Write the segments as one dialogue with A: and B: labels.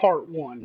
A: Part 1.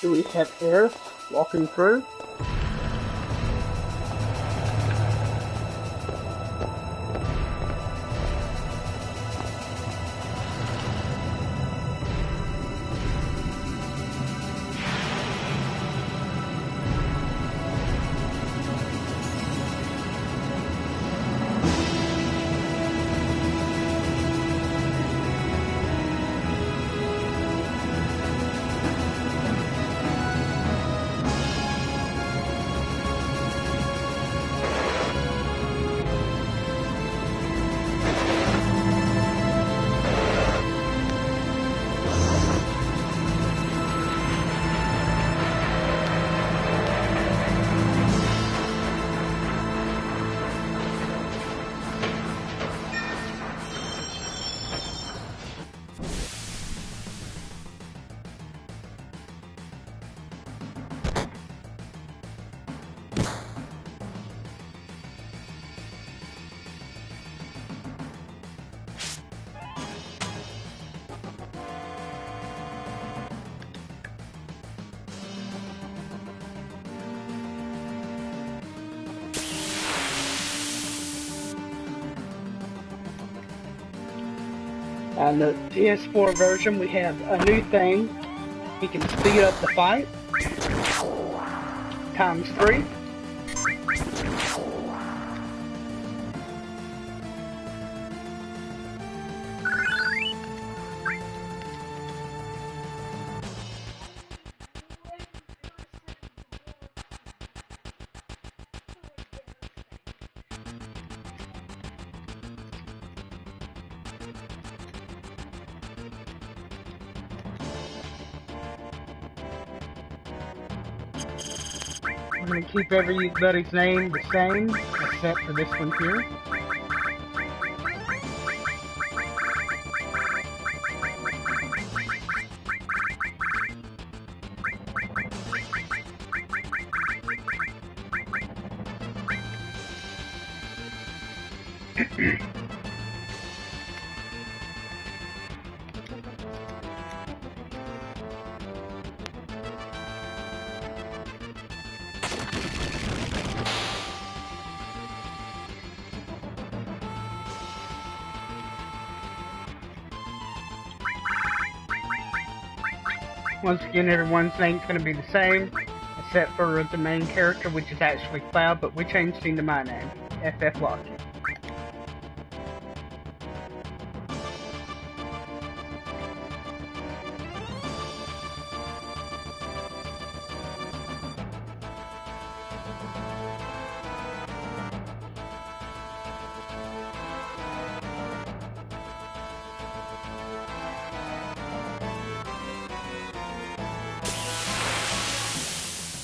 A: Do we have Aerith walking through? On the PS4 version, we have a new thing. You can speed up the fight ×3. I'm going to keep everybody's name the same, except for this one here. Once again, everyone's name's going to be the same, except for the main character, which is actually Cloud, but we changed him to my name, FF Logic.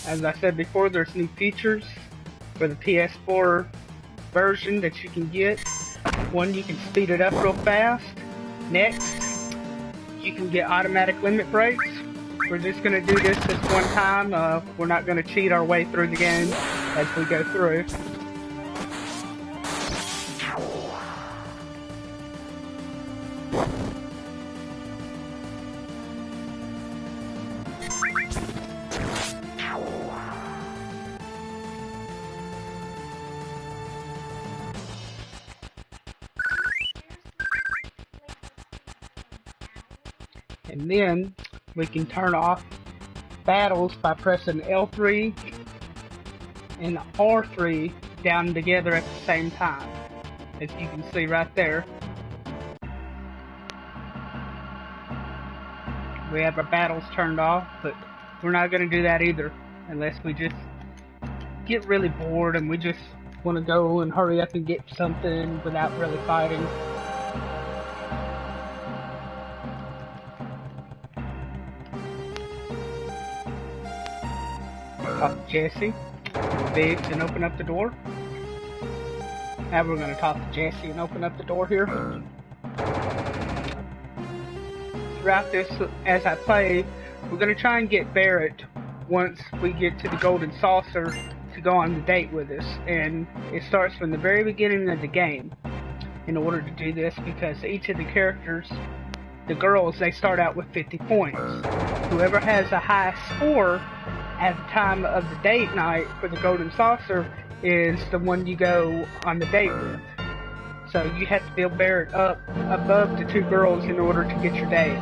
A: As I said before, there's new features for the PS4 version that you can get. One, you can speed it up real fast. Next, you can get automatic limit breaks. We're just going to do this one time. We're not going to cheat our way through the game as we go through. And then we can turn off battles by pressing L3 and R3 down together at the same time, as you can see right there. We have our battles turned off, but we're not going to do that either unless we just get really bored and we just want to go and hurry up and get something without really fighting. Talk to Jesse, Biggs, and open up the door. Now we're going to talk to Jesse and open up the door here. Throughout this, as I play, we're going to try and get Barrett once we get to the Golden Saucer to go on the date with us. And it starts from the very beginning of the game in order to do this, because each of the characters, the girls, they start out with 50 points. Whoever has the highest score at the time of the date night for the Golden Saucer is the one you go on the date with. So you have to build Barrett up above the two girls in order to get your date.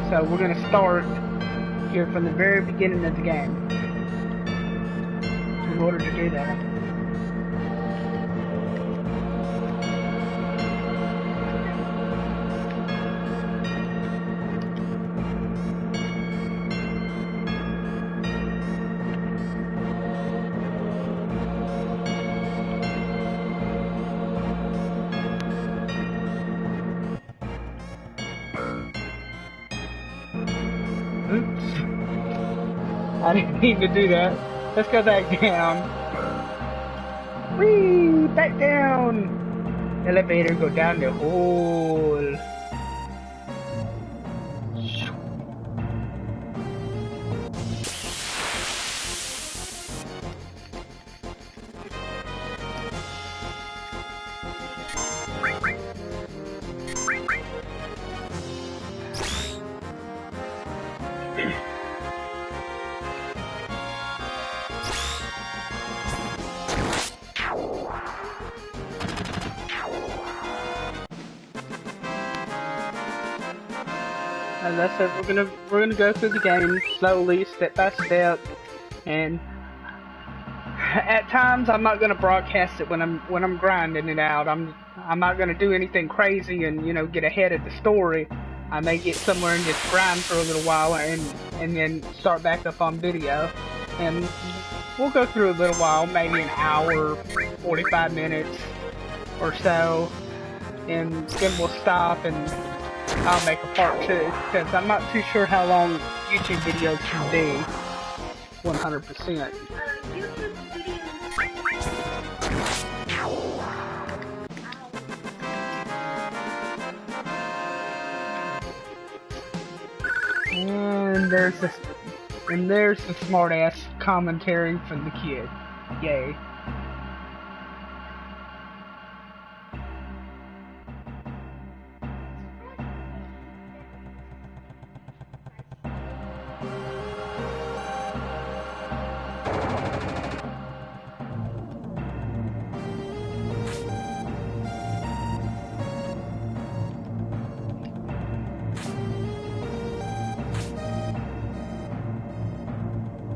A: So we're going to start here from the very beginning of the game in order to do that. Oops. I didn't mean to do that. Let's go back down. Whee! Back down! Elevator, go down the hole. And that's it. We're gonna go through the game slowly, step by step, and at times I'm not gonna broadcast it when I'm grinding it out. I'm not gonna do anything crazy and get ahead of the story. I may get somewhere and just grind for a little while and then start back up on video, and we'll go through a little while, maybe an hour, 45 minutes or so, and then we'll stop and I'll make a part 2, because I'm not too sure how long YouTube videos should be 100%. And there's the smart ass commentary from the kid. Yay.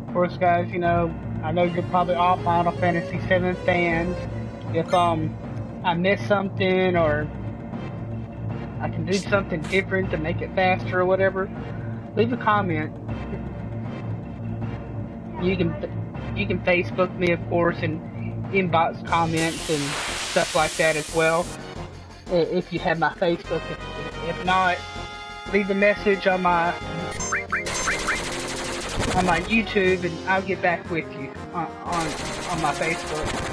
A: Of course, guys, I know you're probably all Final Fantasy VII fans. If I miss something or I can do something different to make it faster or whatever, leave a comment. You can Facebook me, of course, and inbox comments and stuff like that as well, if you have my Facebook. If not, leave a message on my YouTube, and I'll get back with you on my Facebook.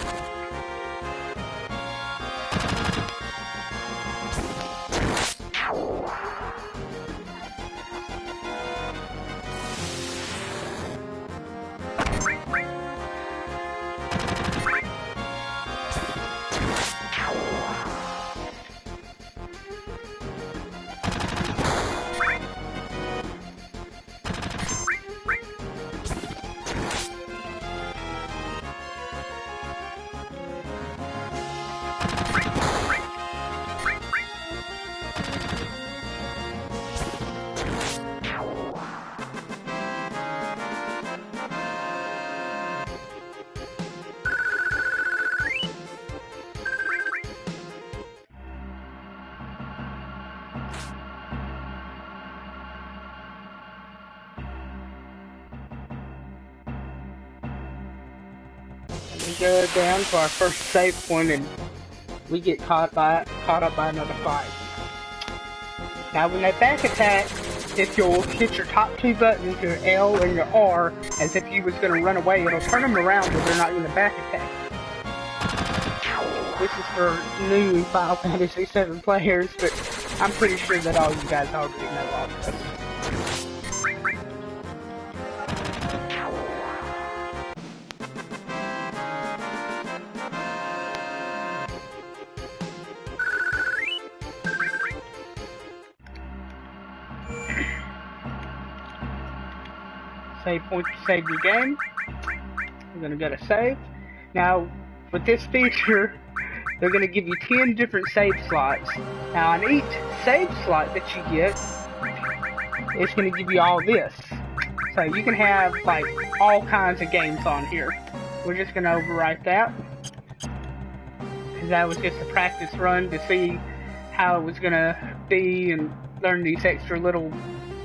A: We go down to our first save point and we get caught up by another fight. Now when they back attack, if you'll hit your top two buttons, your L and your R, as if you was going to run away, it'll turn them around but they're not going to back attack. This is for new Final Fantasy VII players, but I'm pretty sure that all you guys already know all this. Save point to save your game. We're going to go to save. Now, with this feature, they're going to give you 10 different save slots. Now, on each save slot that you get, it's going to give you all this. So you can have, like, all kinds of games on here. We're just going to overwrite that. Because that was just a practice run to see how it was going to be and learn these extra little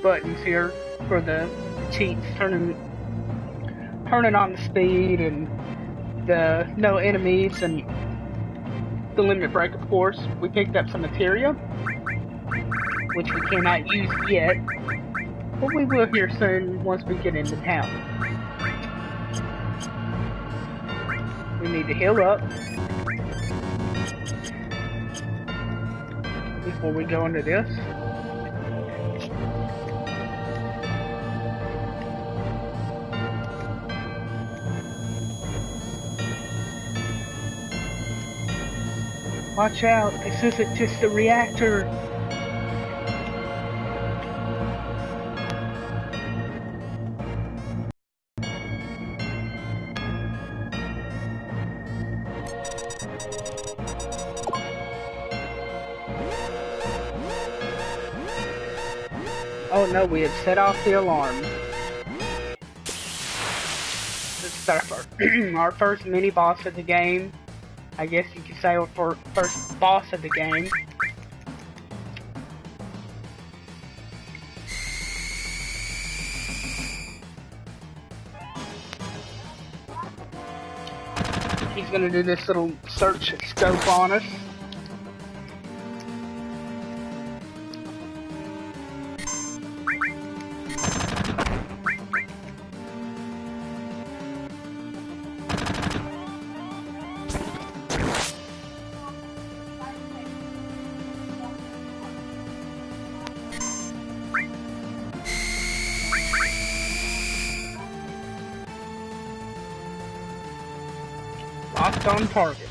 A: buttons here for the cheats, turning on the speed and the no enemies and the limit break, of course. We picked up some materia, which we cannot use yet, but we will here soon once we get into town. We need to heal up before we go into this. Watch out, this isn't just a reactor. Oh no, we had set off the alarm. This is our first mini boss of the game. I guess you could say our first boss of the game. He's gonna do this little search scope on us. Locked on target.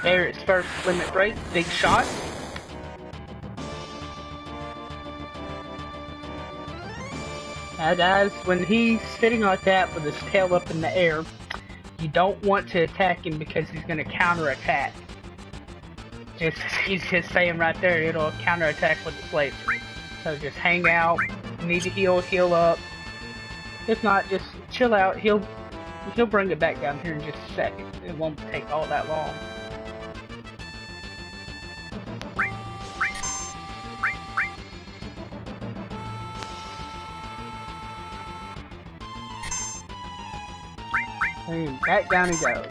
A: There is first limit break, big shot. Now guys, when he's sitting like that with his tail up in the air, you don't want to attack him because he's going to counter-attack. He's just saying right there, it'll counter-attack with its laser. So just hang out, you need to heal up. If not, just chill out, he'll bring it back down here in just a second. It won't take all that long. And back down he goes.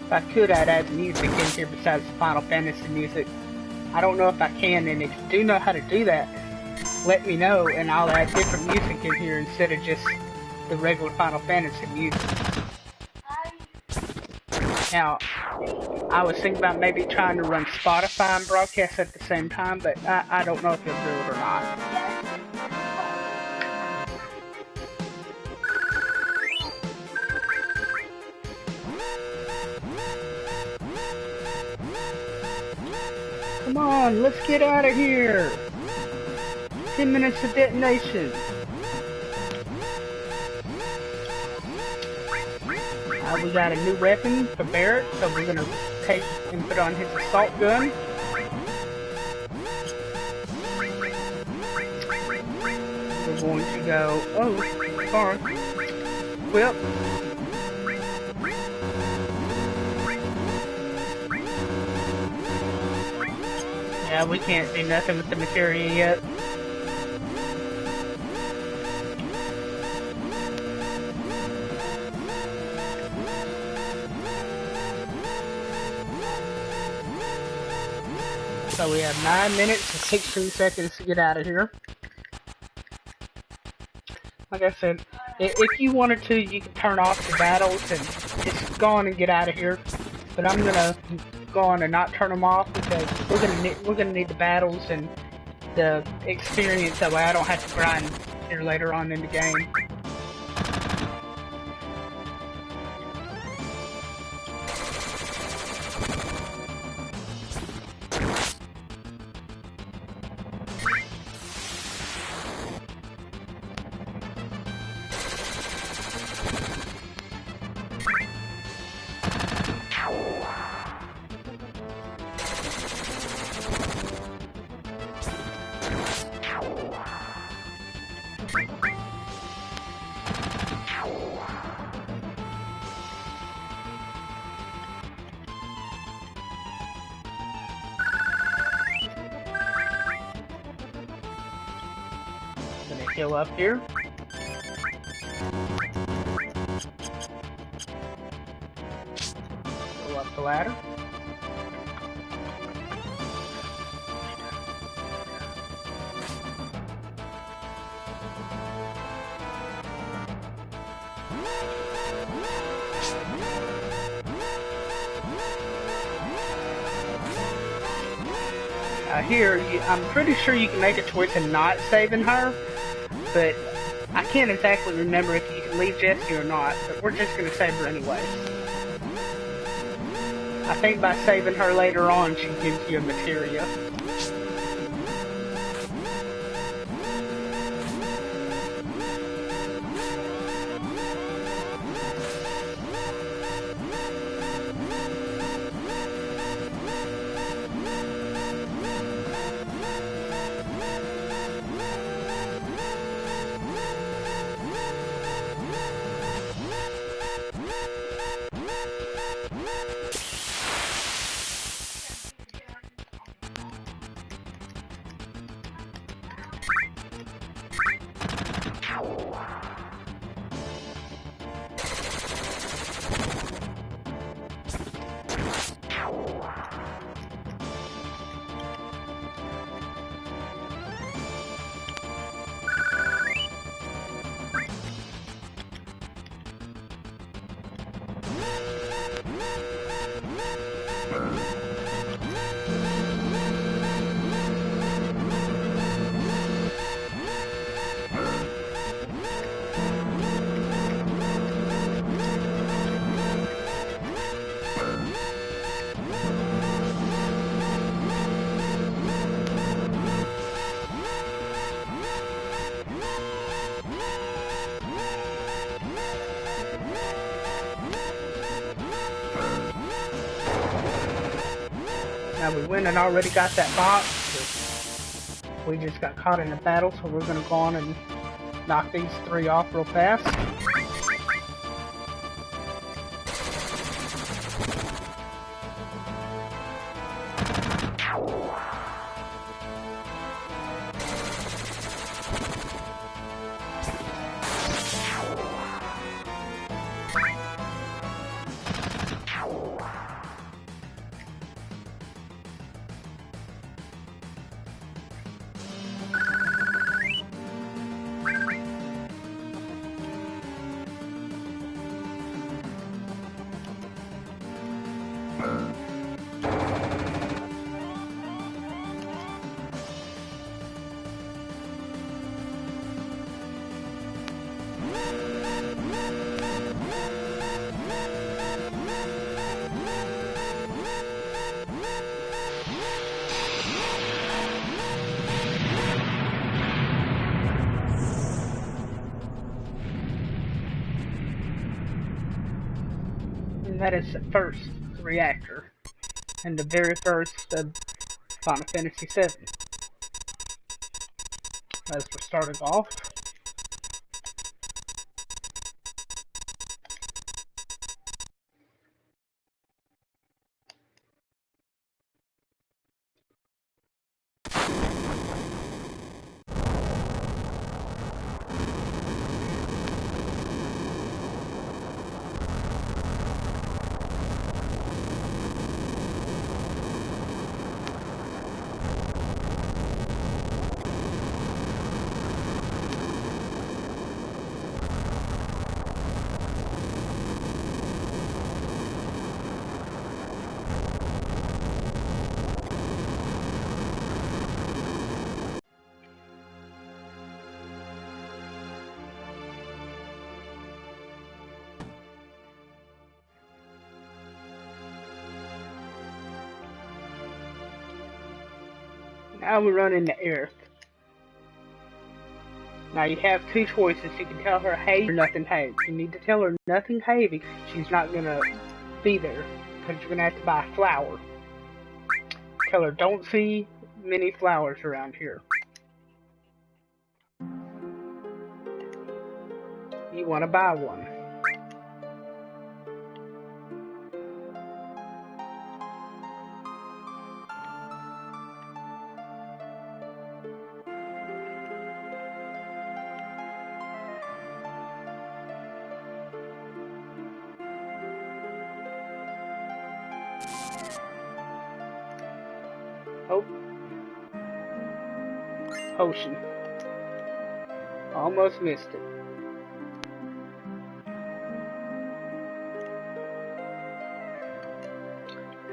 A: If I could, I'd add music in here besides Final Fantasy music, I don't know if I can, and if you do know how to do that, let me know, and I'll add different music in here instead of just the regular Final Fantasy music. Now, I was thinking about maybe trying to run Spotify and broadcast at the same time, but I don't know if you'll do it or not. Come on, let's get out of here. 10 minutes of detonation. We got a new weapon for Barret, so we're gonna take and put on his assault gun. We're going to go, oh, sorry, whip. Yeah, we can't do nothing with the materia yet. So we have 9 minutes and 16 seconds to get out of here. Like I said, if you wanted to, you could turn off the battles and just go on and get out of here. But I'm gonna go on and not turn them off because we're gonna need the battles and the experience. That way I don't have to grind here later on in the game. Go up here. Go up the ladder. Here, I'm pretty sure you can make a choice in not saving her. But I can't exactly remember if you can leave Jessie or not, but we're just going to save her anyway. I think by saving her later on, she gives you a materia. Now we went and already got that box. We just got caught in a battle, so we're gonna go on and knock these 3 off real fast. And that is the first reactor and the very first of Final Fantasy VII. As we're starting off, now we run into Aerith. Now you have two choices. You can tell her hey or nothing hey. You need to tell her nothing hey because she's not gonna be there because you're gonna have to buy a flower. Tell her don't see many flowers around here. You want to buy one. Oh. Potion. Almost missed it.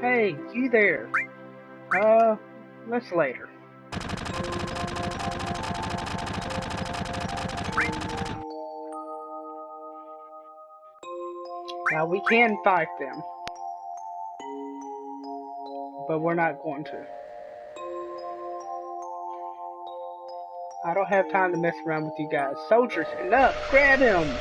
A: Hey, you there. Let's later. Now we can fight them. But we're not going to. I don't have time to mess around with you guys. Soldiers, enough! Grab him!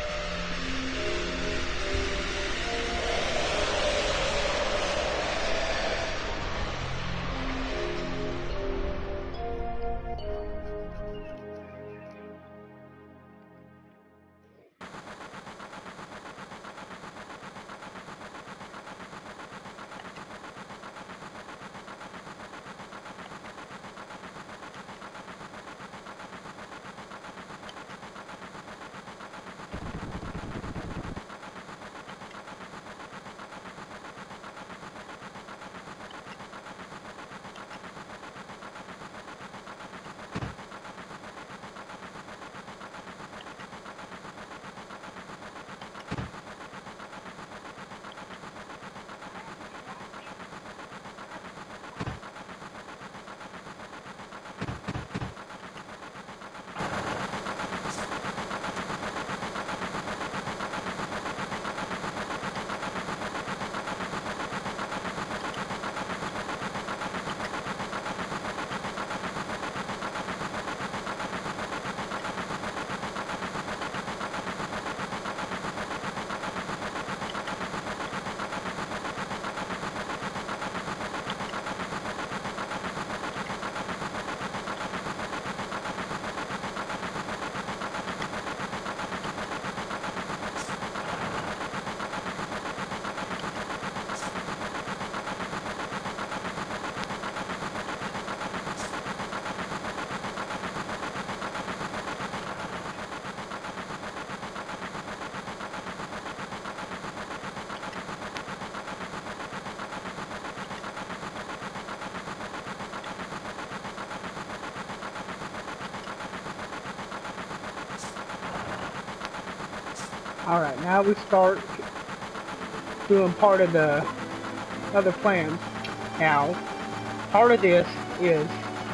A: Alright, now we start doing part of the other plan. Now, part of this is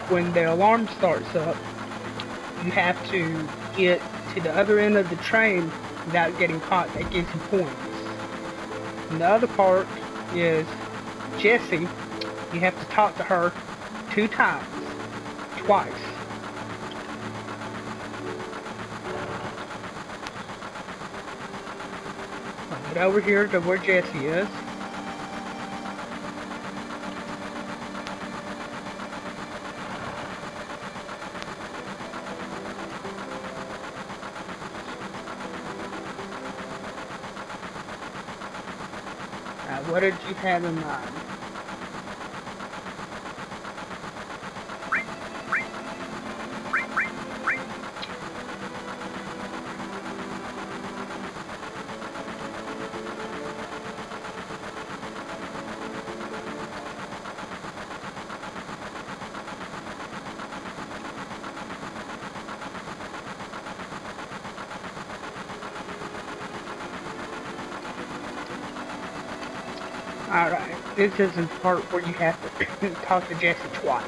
A: when the alarm starts up, you have to get to the other end of the train without getting caught. That gives you points. And the other part is Jessie. You have to talk to her 2 times. Twice. But over here to where Jesse is. What did you have in mind? Alright, this is the part where you have to talk to Jesse twice.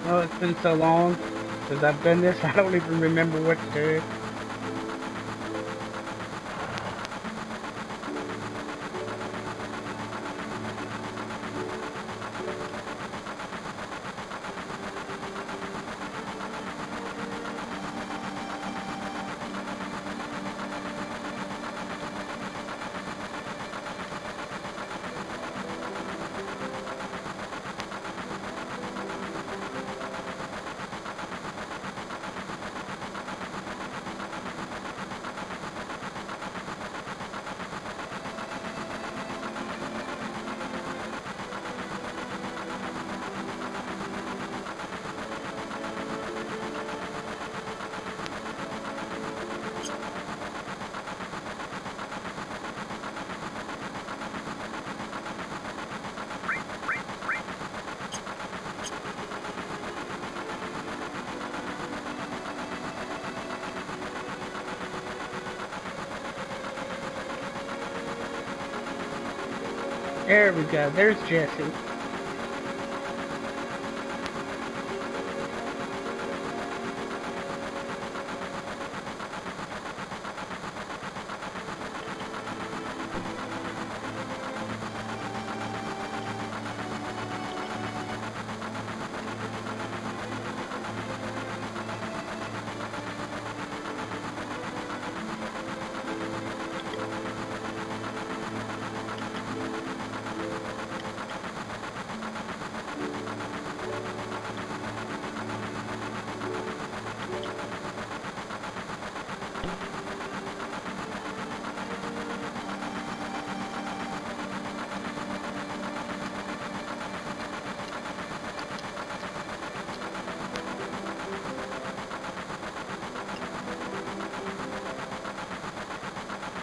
A: Oh, it's been so long since I've done this, I don't even remember what to do. There we go, there's Jesse.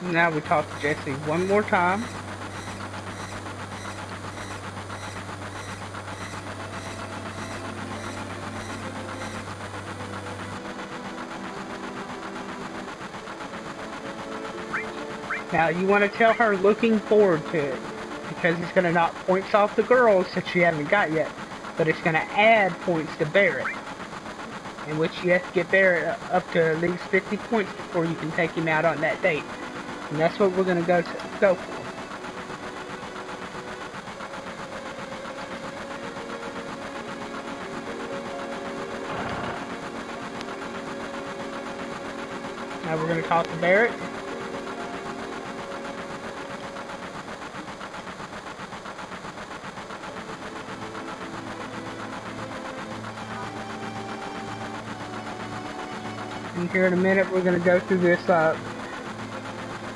A: Now we talk to Jesse one more time. Now you want to tell her looking forward to it, because it's going to knock points off the girls that you haven't got yet, but it's going to add points to Barrett, in which you have to get Barrett up to at least 50 points before you can take him out on that date. And that's what we're going to go for. Now we're going to talk to Barrett. And here in a minute we're going to go through this,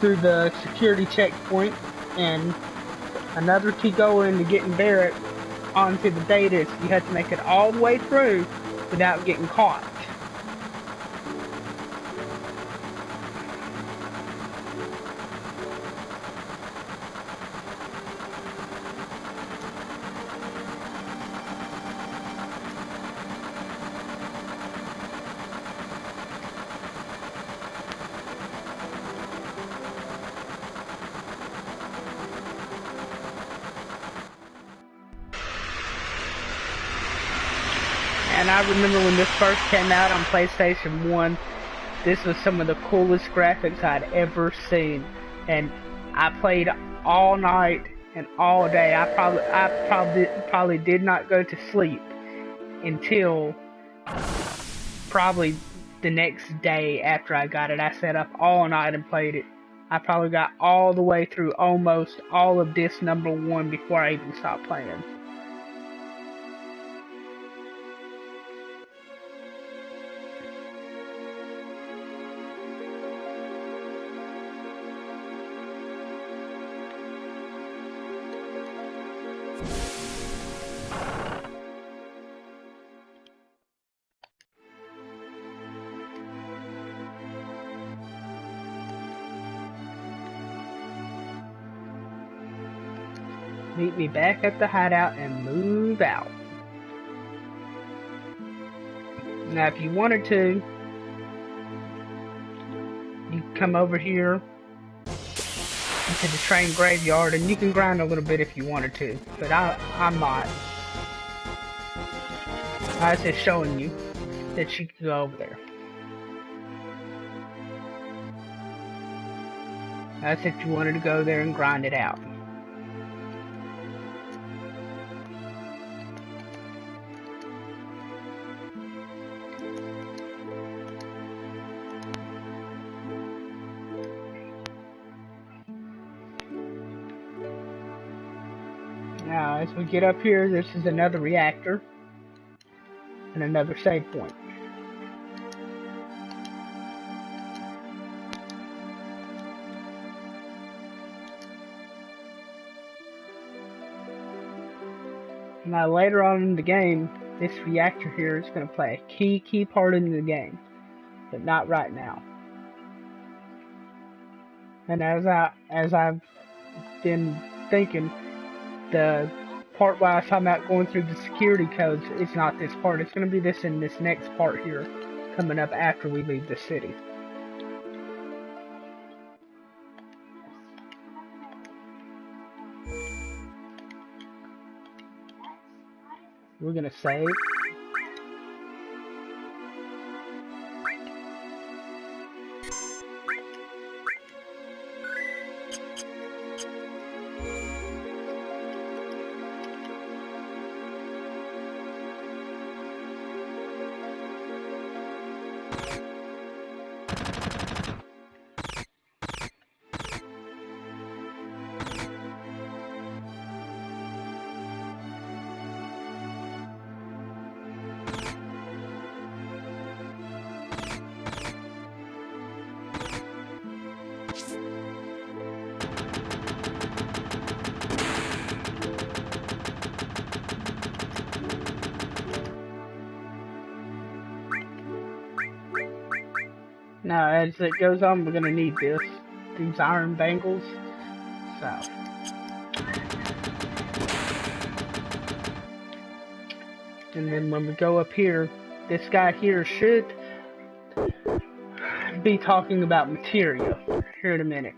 A: through the security checkpoint, and another key goal into getting Barrett onto the date is you have to make it all the way through without getting caught. And I remember when this first came out on PlayStation 1, this was some of the coolest graphics I'd ever seen. And I played all night and all day. I probably did not go to sleep until probably the next day after I got it. I sat up all night and played it. I probably got all the way through almost all of disc number 1 before I even stopped playing. Meet me back at the hideout and move out. Now if you wanted to, you can come over here into the train graveyard and you can grind a little bit if you wanted to, but I'm not. I was just showing you that you can go over there. That's if you wanted to go there and grind it out. Now, as we get up here, this is another reactor and another save point. Now, later on in the game, this reactor here is going to play a key part in the game, but not right now. And as I've been thinking, the part where I was talking about going through the security codes is not this part. It's going to be this in this next part here, coming up after we leave the city. We're going to save. Now, as it goes on, we're going to need these iron bangles. So, and then when we go up here, this guy here should be talking about materia here in a minute.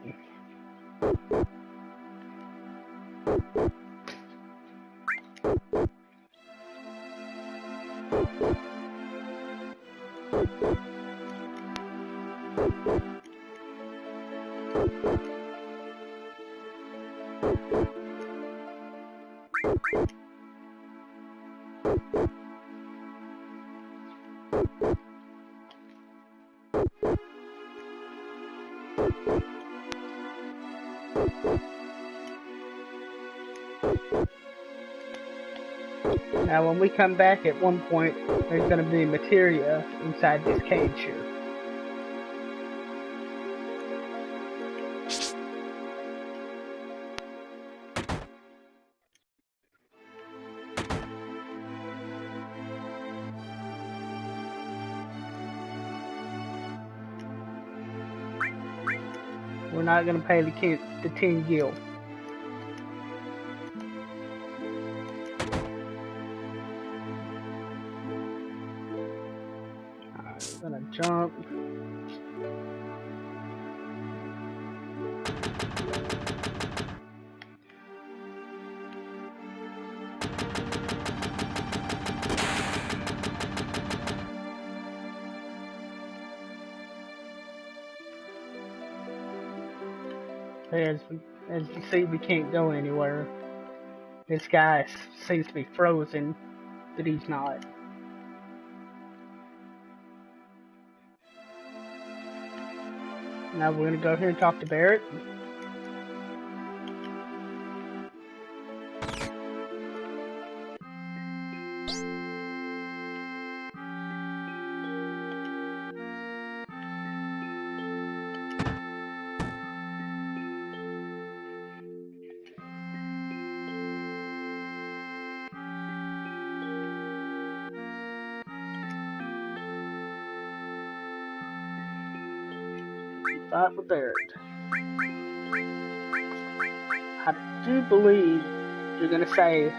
A: Now when we come back at one point, there's going to be materia inside this cage here. We're not going to pay the 10 gil. Alright, we're going to jump. As, as you see, we can't go anywhere. This guy seems to be frozen, but he's not. Now we're gonna go here and talk to Barret. Fight for Barret. I do believe you're gonna say,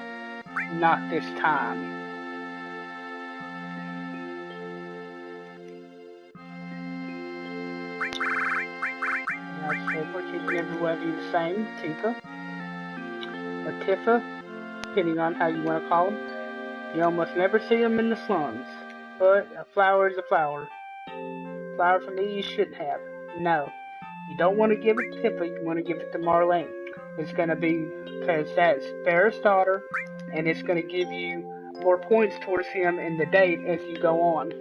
A: not this time. Now, so we're keeping everybody the same, Tifa. Or Tifa, depending on how you want to call them. You almost never see them in the slums. But a flower is a flower. Flower for me you shouldn't have. No. You don't want to give it to Tifa, you want to give it to Marlene. It's going to be, because that's Barret's daughter, and it's going to give you more points towards him in the date as you go on.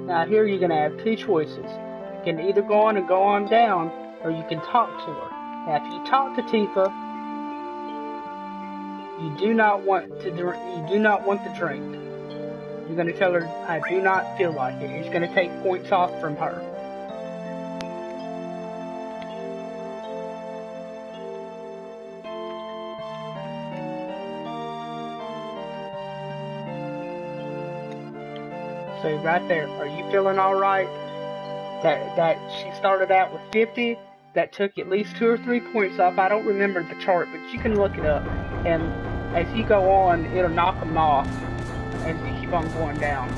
A: Now here you're going to have two choices. You can either go on and go on down, or you can talk to her. Now if you talk to Tifa, you do not want the drink. You're going to tell her, I do not feel like it. It's going to take points off from her. So right there, are you feeling alright? That she started out with 50, that took at least 2 or 3 points off. I don't remember the chart, but you can look it up. And as you go on, it'll knock them off as you keep on going down.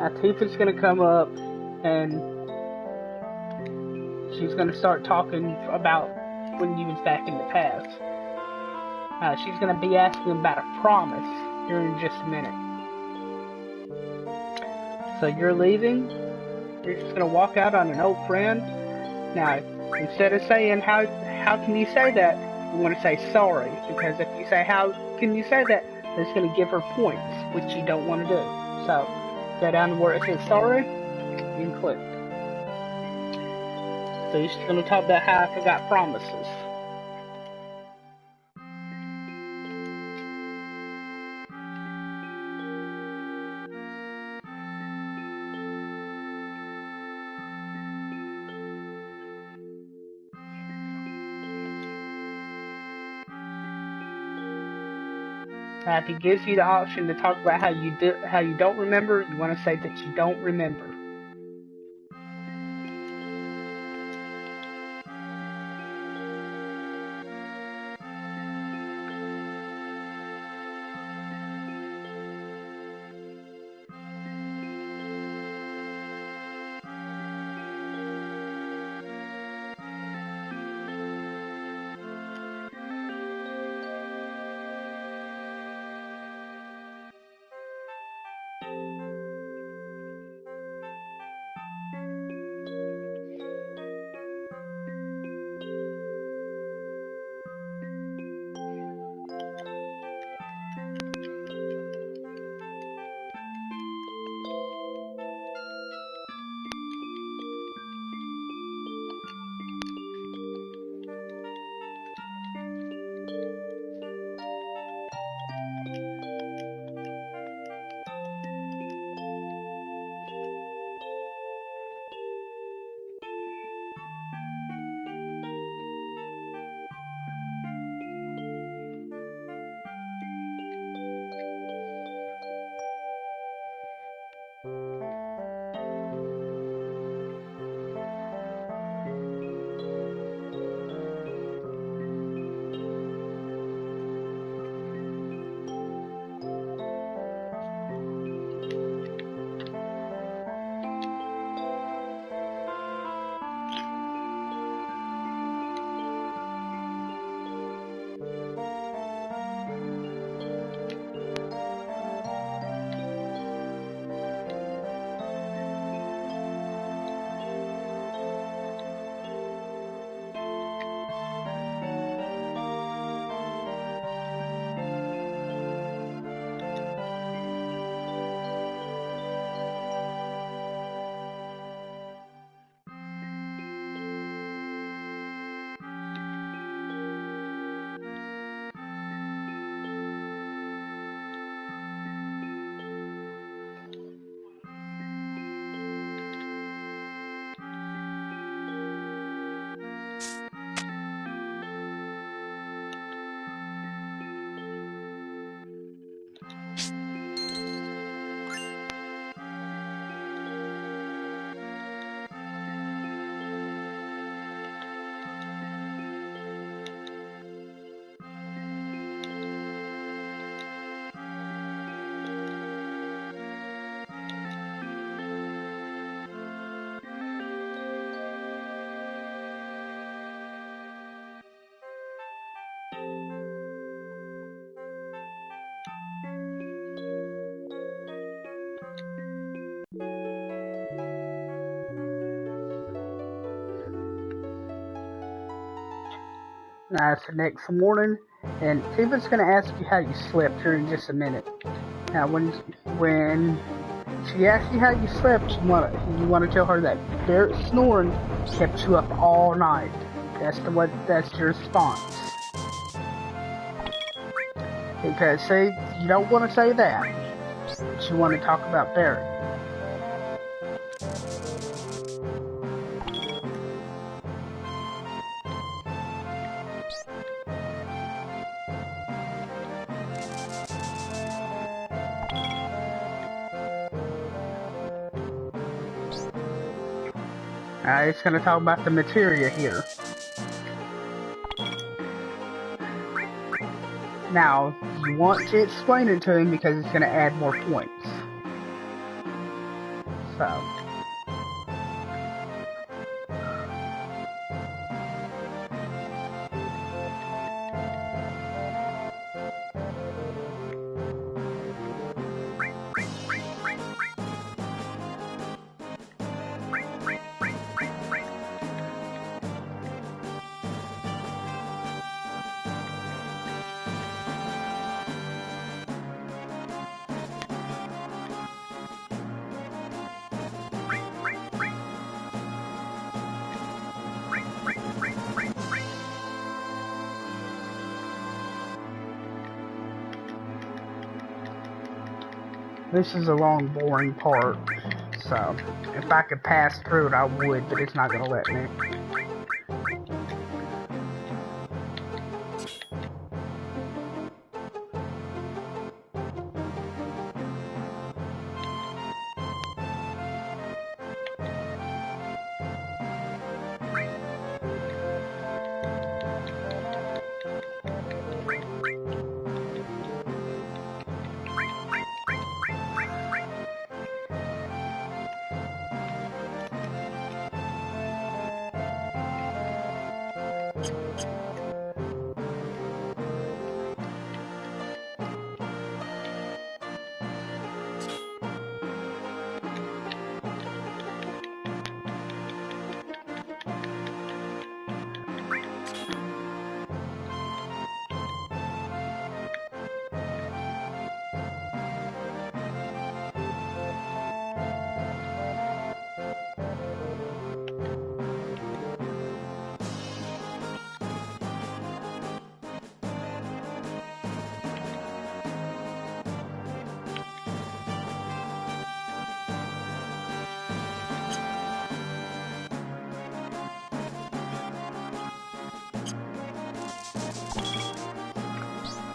A: Now Tifa's gonna come up and she's gonna start talking about when you was back in the past. She's gonna be asking about a promise here in just a minute. So you're leaving? You're just gonna walk out on an old friend? Now, instead of saying how can you say that, you want to say sorry, because if you say how can you say that, it's gonna give her points, which you don't want to do. So go down to where it says sorry, and click. So he's going to talk about how I forgot promises. Now, if he gives you the option to talk about how you don't remember, you want to say that you don't remember. Now it's the next morning, and Tifa's going to ask you how you slept here in just a minute. Now, when she asks you how you slept, you want to tell her that Barrett snoring kept you up all night. That's your response. Because say you don't want to say that, but you want to talk about Barrett. It's going to talk about the materia here. Now, you want to explain it to him because it's going to add more points. So. This is a long, boring part, so if I could pass through it, I would, but it's not gonna let me.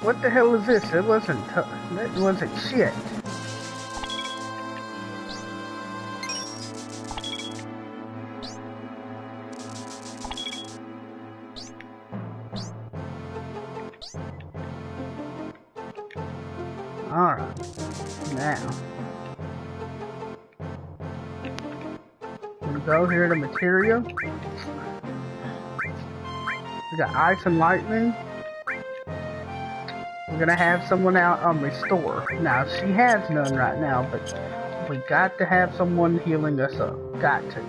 A: What the hell is this? It wasn't shit. Alright. Now. We go here to material. We got ice and lightning. We're gonna have someone out on restore. Now, she has none right now, but we got to have someone healing us up. Got to.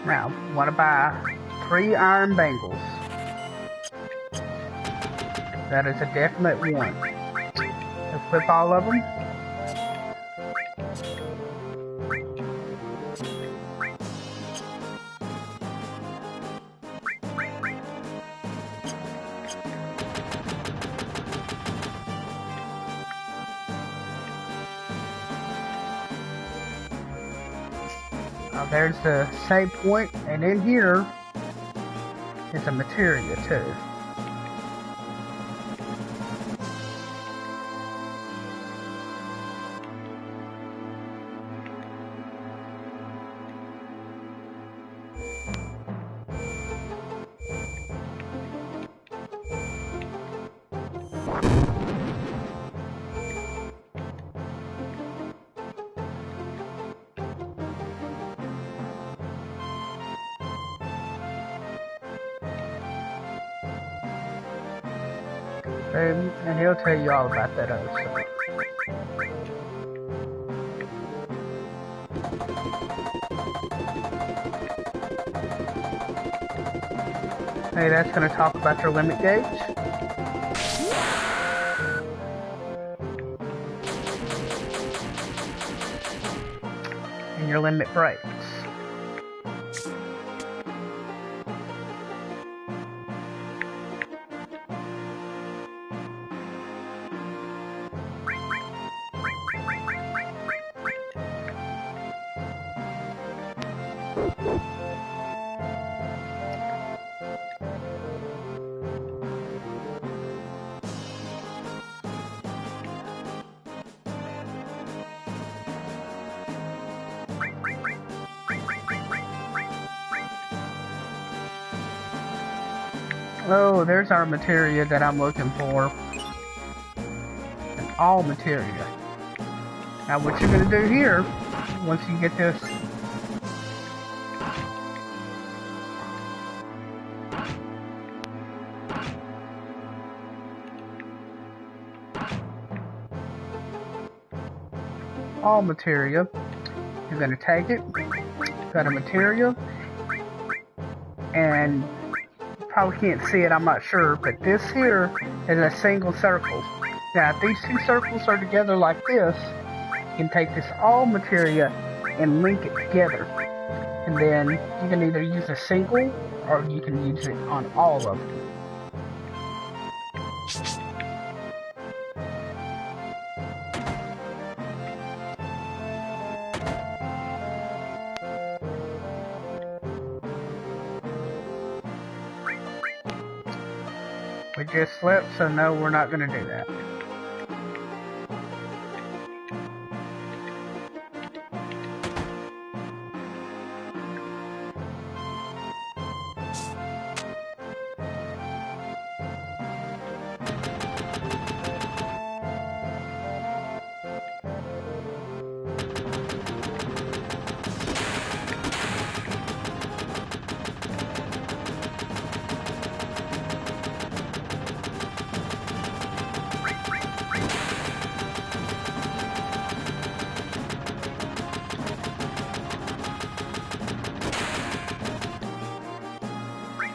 A: Now, want to buy 3 iron bangles. That is a definite one. Equip all of them. There's the save point, and in here is a materia too. And he'll tell you all about that other stuff. Hey, that's going to talk about your limit gauge. And your limit brakes. Oh, there's our materia that I'm looking for. And all materia. Now what you're going to do here, once you get this all materia, you're going to take it, got a materia, and you probably can't see it, I'm not sure, but this here is a single circle. Now if these two circles are together like this, you can take this all materia and link it together, and then you can either use a single or you can use it on all of them. We just slept, so no, we're not going to do that.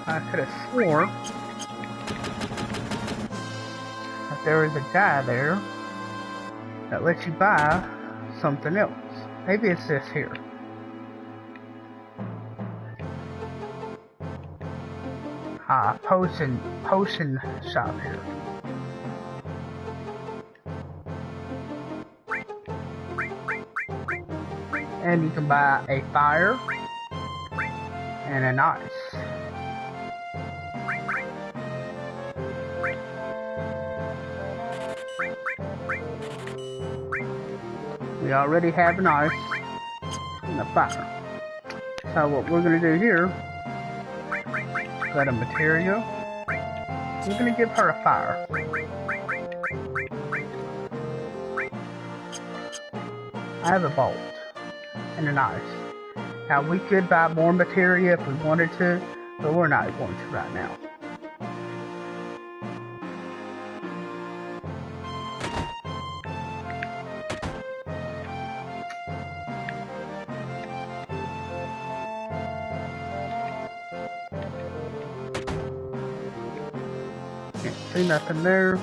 A: I could have swore that there was a guy there that lets you buy something else. Maybe it's this here. Potion shop here. And you can buy a fire and an ice. We already have an ice and a fire. So what we're going to do here, got a material. We're going to give her a fire. I have a bolt and an ice. Now we could buy more materia if we wanted to, but we're not going to right now. Can't see nothing there.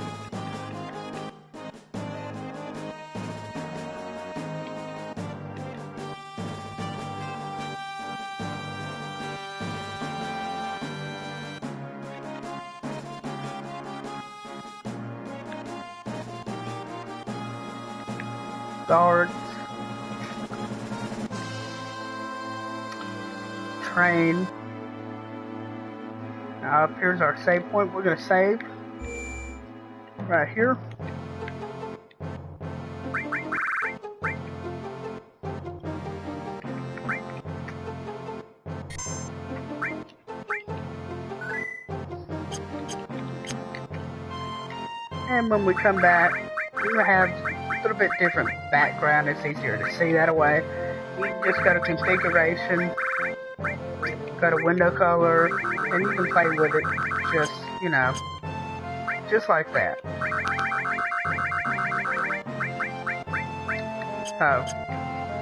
A: Guards, train. Now up here's our save point. We're gonna save right here. And when we come back, we're gonna have a little bit different background. It's easier to see that way. You just go to configuration, go to window color, and you can play with it just, you know, just like that. So,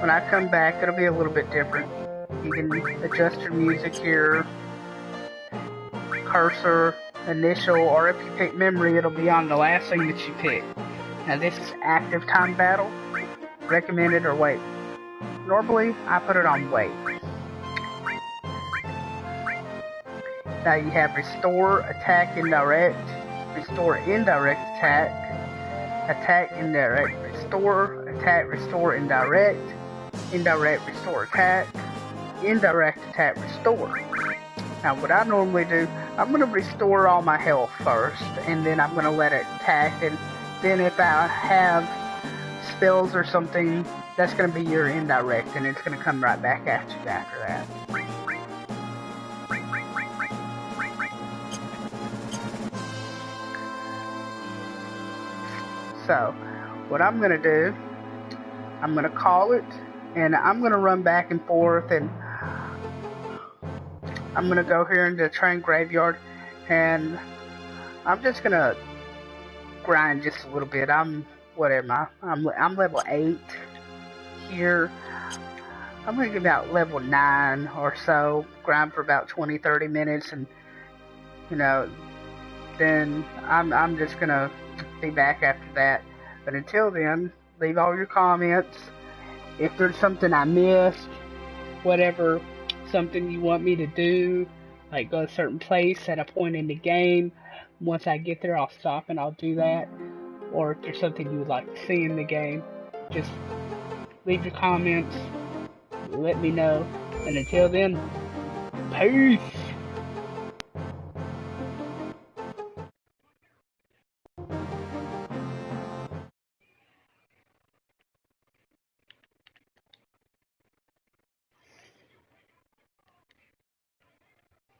A: when I come back, it'll be a little bit different. You can adjust your music here, cursor, initial, or if you pick memory, it'll be on the last thing that you pick. Now this is active time battle, recommended or wait. Normally, I put it on wait. Now you have restore, attack, indirect, restore, indirect, attack, attack, indirect, restore, attack, restore, indirect, indirect, restore, attack, indirect, attack, restore. Now what I normally do, I'm going to restore all my health first, and then I'm going to let it attack, and then if I have spells or something, that's going to be your indirect, and it's going to come right back at you after that. So, what I'm going to do, I'm going to call it, and I'm going to run back and forth, and I'm going to go here into the train graveyard, and I'm just going to grind just a little bit. I'm level 8 here. I'm going to get about level 9 or so, grind for about 20-30 minutes, and, you know, then I'm just going to be back after that. But until then, leave all your comments. If there's something I missed, whatever, something you want me to do, like go to a certain place at a point in the game, once I get there, I'll stop and I'll do that. Or if there's something you would like to see in the game, just leave your comments, let me know. And until then, peace!